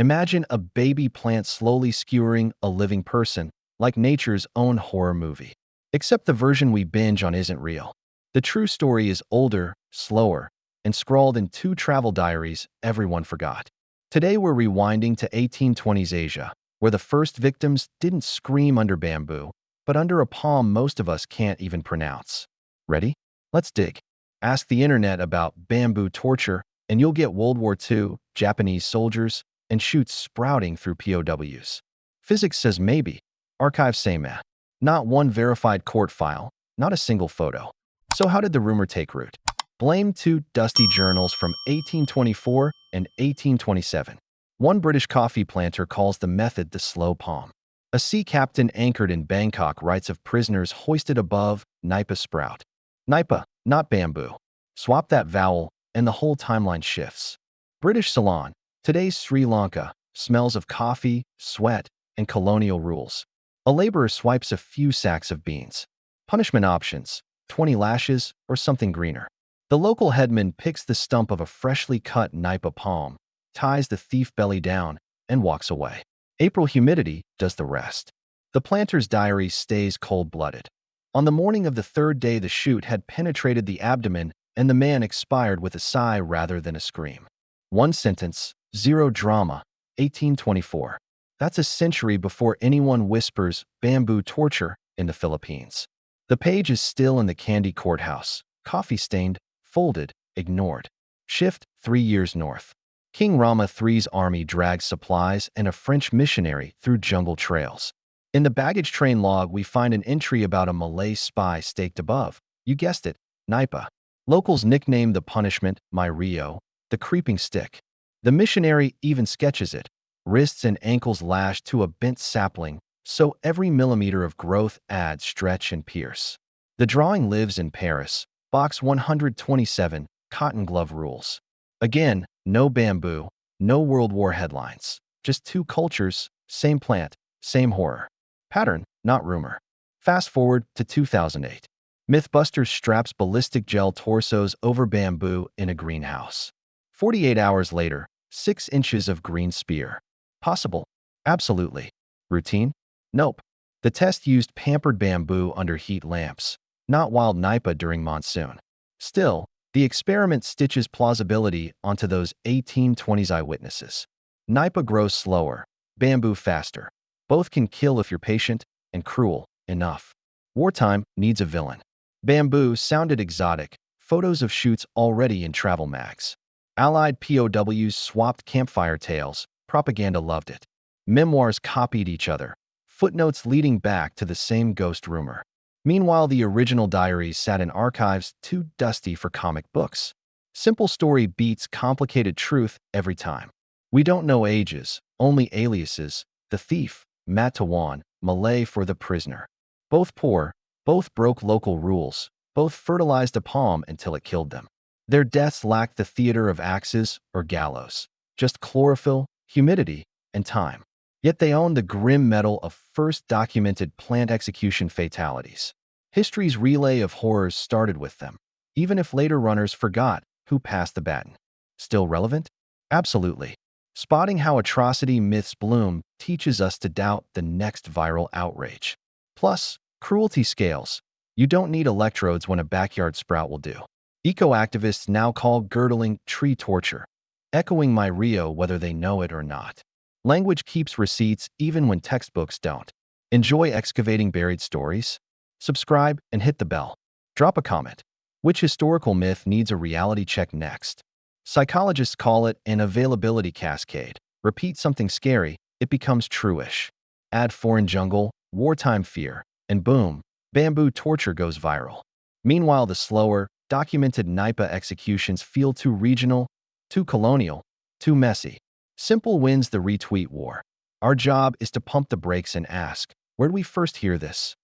Imagine a baby plant slowly skewering a living person, like nature's own horror movie. Except the version we binge on isn't real. The true story is older, slower, and scrawled in two travel diaries everyone forgot. Today we're rewinding to 1820s Asia, where the first victims didn't scream under bamboo, but under a palm most of us can't even pronounce. Ready? Let's dig. Ask the internet about bamboo torture, and you'll get World War II, Japanese soldiers, and shoots sprouting through POWs. Physics says maybe. Archives say meh. Not one verified court file, not a single photo. So how did the rumor take root? Blame two dusty journals from 1824 and 1827. One British coffee planter calls the method the slow palm. A sea captain anchored in Bangkok writes of prisoners hoisted above Nipah sprout. Nipah, not bamboo. Swap that vowel, and the whole timeline shifts. British Ceylon, today's Sri Lanka, smells of coffee, sweat, and colonial rules. A laborer swipes a few sacks of beans. Punishment options, 20 lashes or something greener. The local headman picks the stump of a freshly cut Nipah palm, ties the thief belly down, and walks away. April humidity does the rest. The planter's diary stays cold-blooded. On the morning of the third day, the shoot had penetrated the abdomen, and the man expired with a sigh rather than a scream. One sentence, zero drama, 1824. That's a century before anyone whispers bamboo torture in the Philippines. The page is still in the Kandy courthouse, coffee-stained, folded, ignored. Shift 3 years north. King Rama III's army drags supplies and a French missionary through jungle trails. In the baggage train log, we find an entry about a Malay spy staked above. You guessed it, Nipah. Locals nickname the punishment my Rio, the creeping stick. The missionary even sketches it, wrists and ankles lashed to a bent sapling, so every millimeter of growth adds stretch and pierce. The drawing lives in Paris, box 127, cotton glove rules. Again, no bamboo, no World War headlines. Just two cultures, same plant, same horror. Pattern, not rumor. Fast forward to 2008. MythBusters straps ballistic gel torsos over bamboo in a greenhouse. 48 hours later, 6 inches of green spear. Possible? Absolutely. Routine? Nope. The test used pampered bamboo under heat lamps, not wild Nipah during monsoon. Still, the experiment stitches plausibility onto those 1820s eyewitnesses. Nipah grows slower, bamboo faster. Both can kill if you're patient and cruel enough. Wartime needs a villain. Bamboo sounded exotic, photos of shoots already in travel mags. Allied POWs swapped campfire tales, propaganda loved it. Memoirs copied each other, footnotes leading back to the same ghost rumor. Meanwhile, the original diaries sat in archives too dusty for comic books. Simple story beats complicated truth every time. We don't know ages, only aliases. The thief, Matawan, Malay for the prisoner. Both poor, both broke local rules, both fertilized a palm until it killed them. Their deaths lacked the theater of axes or gallows, just chlorophyll, humidity, and time. Yet they own the grim medal of first documented plant execution fatalities. History's relay of horrors started with them, even if later runners forgot who passed the baton. Still relevant? Absolutely. Spotting how atrocity myths bloom teaches us to doubt the next viral outrage. Plus, cruelty scales. You don't need electrodes when a backyard sprout will do. Eco-activists now call girdling tree torture, echoing my Rio whether they know it or not. Language keeps receipts even when textbooks don't. Enjoy excavating buried stories? Subscribe and hit the bell. Drop a comment. Which historical myth needs a reality check next? Psychologists call it an availability cascade. Repeat something scary, it becomes true-ish. Add foreign jungle, wartime fear, and boom, bamboo torture goes viral. Meanwhile, the slower, documented Nipah executions feel too regional, too colonial, too messy. Simple wins the retweet war. Our job is to pump the brakes and ask, where did we first hear this?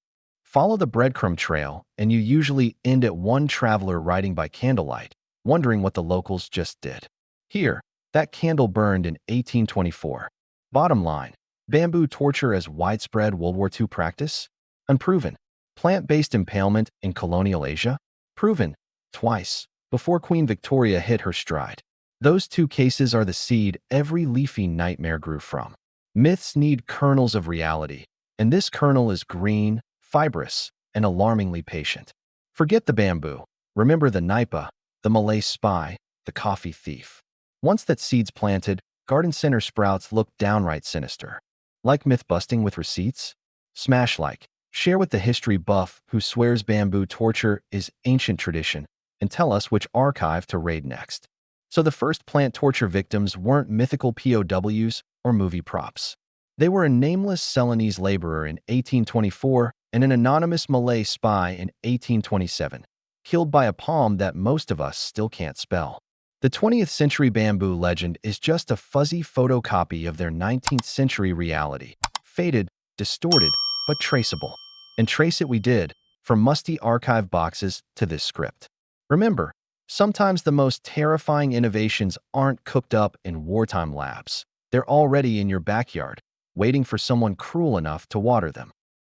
Follow the breadcrumb trail, and you usually end at one traveler riding by candlelight, wondering what the locals just did. Here, that candle burned in 1824. Bottom line, bamboo torture as widespread World War II practice? Unproven. Plant-based impalement in colonial Asia? Proven. Twice, before Queen Victoria hit her stride. Those two cases are the seed every leafy nightmare grew from. Myths need kernels of reality, and this kernel is green, fibrous, and alarmingly patient. Forget the bamboo. Remember the Nipah, the Malay spy, the coffee thief. Once that seed's planted, garden center sprouts look downright sinister. Like myth busting with receipts? Smash like. Share with the history buff who swears bamboo torture is ancient tradition, and tell us which archive to raid next. So the first plant torture victims weren't mythical POWs or movie props. They were a nameless Ceylonese laborer in 1824 and an anonymous Malay spy in 1827, killed by a palm that most of us still can't spell. The 20th century bamboo legend is just a fuzzy photocopy of their 19th century reality, faded, distorted, but traceable. And trace it we did, from musty archive boxes to this script. Remember, sometimes the most terrifying innovations aren't cooked up in wartime labs. They're already in your backyard, waiting for someone cruel enough to water them.